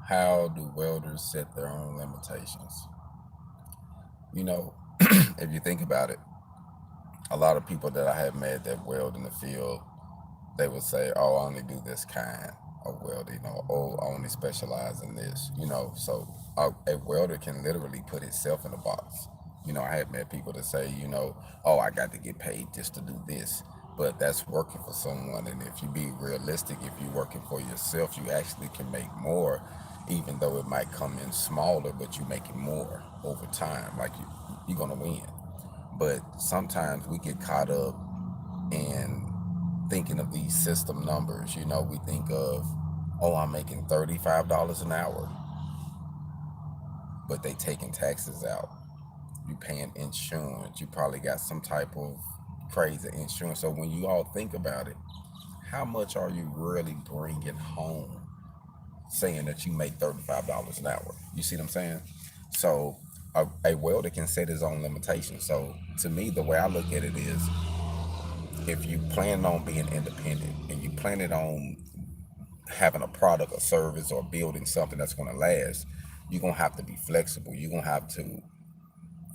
How do welders set their own limitations? You know, if you think about it, a lot of people that I have met that weld in the field, they would say, "Oh, I only do this kind of welding," or "Oh, I only specialize in this." So a welder can literally put itself in a box. I have met people that say, "Oh, I got to get paid just to do this," but that's working for someone. And if you be realistic, if you're working for yourself, you actually can make more, even though it might come in smaller, but you make it more over time. Like you're gonna win. But sometimes we get caught up in thinking of these system numbers. We think of, oh, I'm making $35 an hour, but they taking taxes out. You paying insurance. You probably got some type of crazy insurance. So when you all think about it, how much are you really bringing home saying that you make $35 an hour? You see what I'm saying? So a welder can set his own limitations. So to me, the way I look at it is, if you plan on being independent and you plan it on having a product or service or building something that's going to last, you're going to have to be flexible. You're going to have to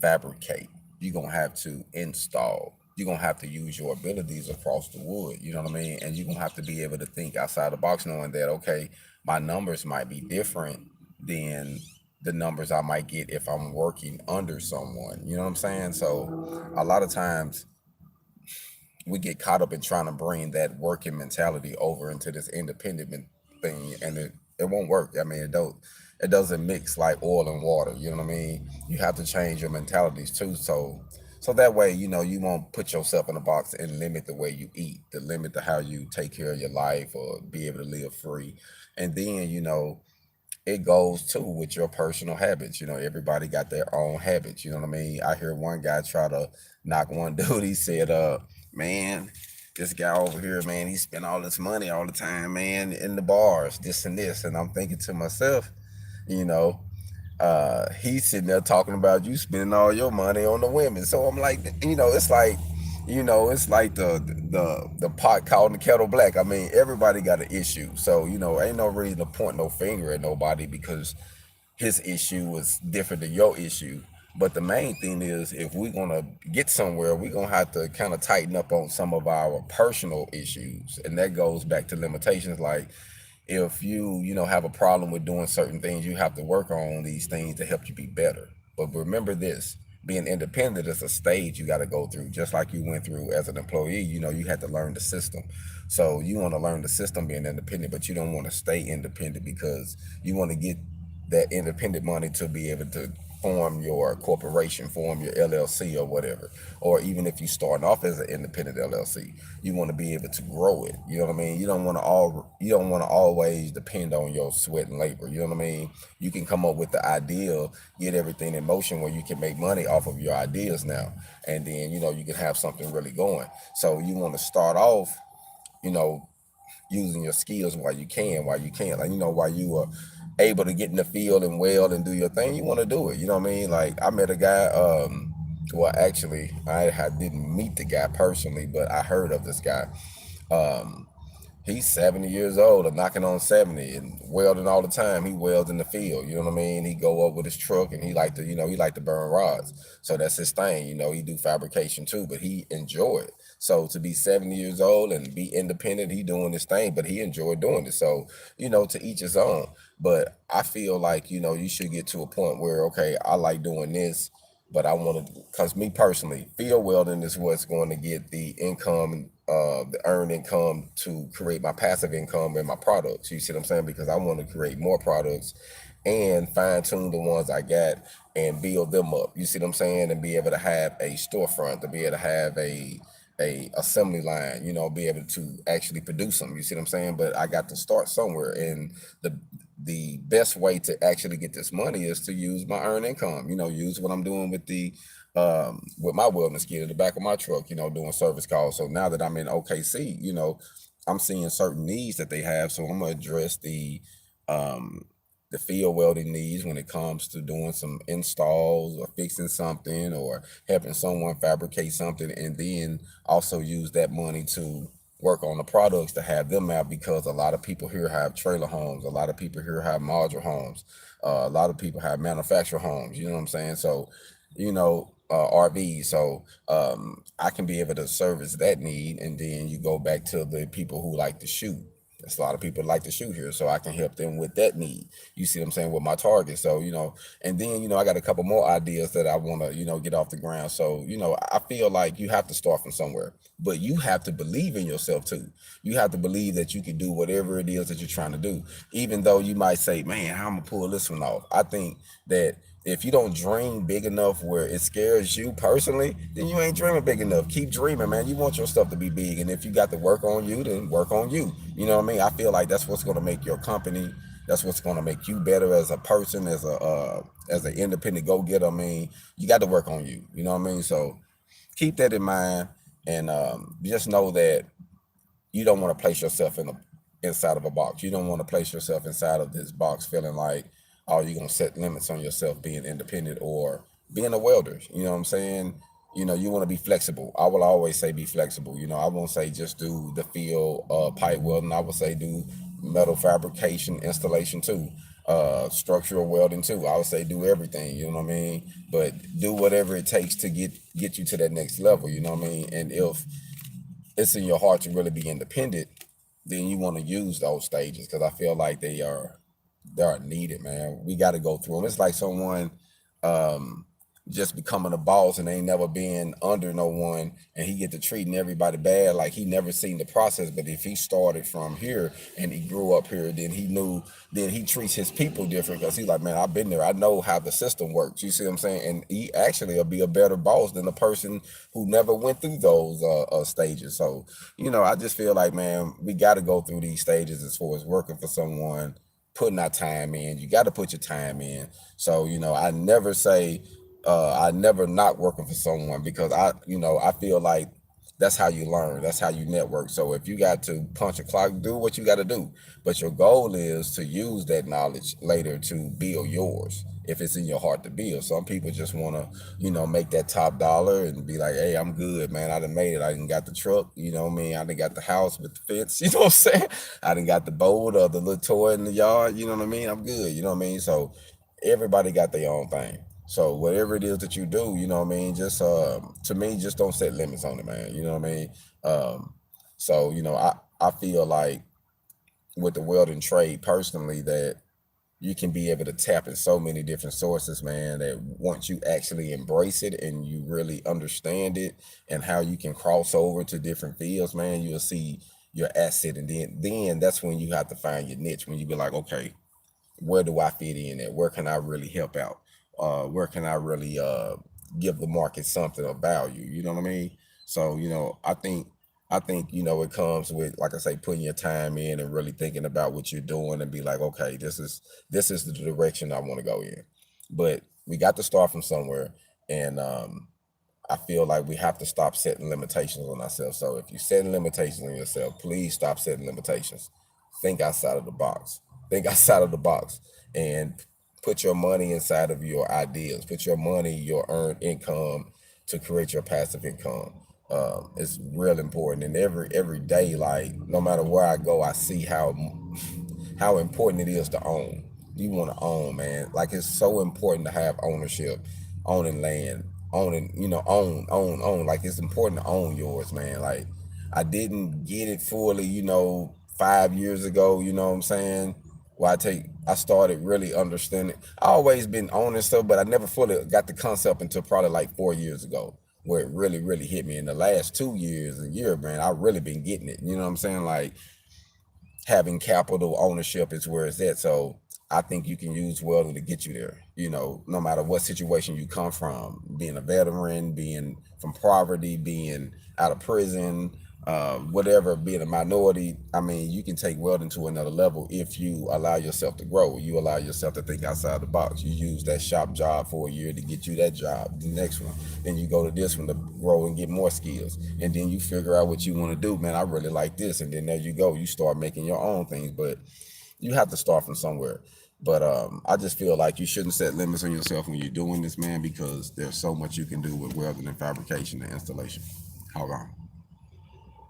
fabricate. You're going to have to install. You're going to have to use your abilities across the wood. You know what I mean? And you're going to have to be able to think outside the box, knowing that, okay, my numbers might be different than the numbers I might get if I'm working under someone. You know what I'm saying? So a lot of times we get caught up in trying to bring that working mentality over into this independent thing, and it won't work. I mean, it doesn't mix like oil and water. You know what I mean? You have to change your mentalities too, so that way, you won't put yourself in a box and limit the way you eat, to limit to how you take care of your life or be able to live free. And then, it goes too with your personal habits. Everybody got their own habits. You know what I mean? I hear one guy try to knock one dude. He said, man, this guy over here, man, he spend all this money all the time, man, in the bars, this and this." And I'm thinking to myself, you know, he's sitting there talking about you spending all your money on the women. So I'm like, it's like the pot calling the kettle black. I mean, everybody got an issue. So, ain't no reason to point no finger at nobody because his issue was different than your issue. But the main thing is, if we're gonna get somewhere, we're gonna have to kind of tighten up on some of our personal issues, and that goes back to limitations. Like, if you have a problem with doing certain things, you have to work on these things to help you be better. But remember this: being independent is a stage you got to go through, just like you went through as an employee. You had to learn the system. So you want to learn the system being independent, but you don't want to stay independent because you want to get that independent money to be able to form your corporation, form your LLC or whatever. Or even if you starting off as an independent LLC, you want to be able to grow it. You know what I mean? You don't want to always depend on your sweat and labor. You know what I mean? You can come up with the ideal, get everything in motion where you can make money off of your ideas now. And then, you can have something really going. So you want to start off, you know, using your skills while you can, like, while you are able to get in the field and weld and do your thing, you want to do it. You know what I mean? Like, I met a guy, well, actually, I didn't meet the guy personally, but I heard of this guy. um he's 70 years old or knocking on 70 and welding all the time. He welds in the field. You know what I mean? He go up with his truck and he like to burn rods. So that's his thing. He do fabrication too, but he enjoy it. So to be 70 years old and be independent, he doing his thing, but he enjoyed doing it. So, to each his own. But I feel like, you should get to a point where, okay, I like doing this, but I want to, because me personally, field welding is what's going to get the income, the earned income to create my passive income and my products. You see what I'm saying? Because I want to create more products and fine tune the ones I got and build them up. You see what I'm saying? And be able to have a storefront, to be able to have a assembly line, be able to actually produce them. You see what I'm saying? But I got to start somewhere, and the best way to actually get this money is to use my earned income. Use what I'm doing with my welding skill in the back of my truck. Doing service calls. So now that I'm in OKC, I'm seeing certain needs that they have. So I'm gonna address um, the field welding needs when it comes to doing some installs or fixing something or helping someone fabricate something, and then also use that money to work on the products to have them out, because a lot of people here have trailer homes, a lot of people here have modular homes, a lot of people have manufactured homes. You know what I'm saying? So, RVs. So I can be able to service that need, and then you go back to the people who like to shoot. There's a lot of people that like to shoot here, so I can help them with that need. You see what I'm saying, with my target. So, and then, I got a couple more ideas that I want to, get off the ground. So, I feel like you have to start from somewhere, but you have to believe in yourself too. You have to believe that you can do whatever it is that you're trying to do, even though you might say, man, how I'm gonna pull this one off. I think that if you don't dream big enough where it scares you personally, then you ain't dreaming big enough. Keep dreaming, man. You want your stuff to be big, and if you got to work on you, then work on you. You know what I mean? I feel like that's what's going to make your company. That's what's going to make you better as a person, as an independent go getter. I mean, you got to work on you. You know what I mean? So keep that in mind, and just know that you don't want to place yourself inside of a box. You don't want to place yourself inside of this box feeling like, oh, you're gonna set limits on yourself being independent or being a welder. You know what I'm saying? You want to be flexible. I will always say be flexible. I won't say just do the field pipe welding. I will say do metal fabrication, installation too, structural welding too. I would say do everything. You know what I mean? But do whatever it takes to get you to that next level. You know what I mean? And if it's in your heart to really be independent, then you want to use those stages, because I feel like they are needed, man. We got to go through them. It's like someone um, just becoming a boss and ain't never been under no one, and he get to treating everybody bad, like he never seen the process. But if he started from here and he grew up here, then he knew. Then he treats his people different, because he's like, man, I've been there. I know how the system works. You see what I'm saying? And he actually will be a better boss than the person who never went through those stages. So, I just feel like, man, we got to go through these stages as far as working for someone, putting our time in. You got to put your time in. So, I never say, I never not working for someone, because I feel like that's how you learn. That's how you network. So if you got to punch a clock, do what you got to do. But your goal is to use that knowledge later to build yours. If it's in your heart to build. Some people just want to, make that top dollar and be like, hey, I'm good, man. I done made it. I done got the truck. You know what I mean? I done got the house with the fence. You know what I'm saying? I done got the boat or the little toy in the yard. You know what I mean? I'm good. You know what I mean? So everybody got their own thing. So whatever it is that you do, you know what I mean, just to me, just don't set limits on it, man. You know what I mean? Um, so I feel like with the welding trade personally, that you can be able to tap in so many different sources, man, that once you actually embrace it and you really understand it and how you can cross over to different fields, man, you'll see your asset. And then that's when you have to find your niche, when you be like, okay, where do I fit in at? Where can I really help out? Where can I really give the market something of value? You know what I mean? So, I think, it comes with, like I say, putting your time in and really thinking about what you're doing and be like, okay, this is the direction I want to go in. But we got to start from somewhere, and I feel like we have to stop setting limitations on ourselves. So if you're setting limitations on yourself, please stop setting limitations. Think outside of the box. Think outside of the box, and put your money inside of your ideas. Put your money, your earned income, to create your passive income. It's real important. And every day, like no matter where I go, I see how important it is to own. You want to own, man. Like it's so important to have ownership, owning land, owning, own. Like it's important to own yours, man. Like I didn't get it fully, 5 years ago. You know what I'm saying? Well, I started really understanding. I always been owning stuff, but I never fully got the concept until probably like 4 years ago, where it really, really hit me. In the last 2 years, a year, man, I really been getting it. You know what I'm saying? Like having capital ownership is where it's at. So I think you can use welding to get you there. No matter what situation you come from, being a veteran, being from poverty, being out of prison, whatever, being a minority. I mean, you can take welding to another level if you allow yourself to grow. You allow yourself to think outside the box. You use that shop job for a year to get you that job, the next one. Then you go to this one to grow and get more skills. And then you figure out what you want to do. Man, I really like this. And then there you go. You start making your own things. But you have to start from somewhere. But I just feel like you shouldn't set limits on yourself when you're doing this, man, because there's so much you can do with welding and fabrication and installation. Hold on.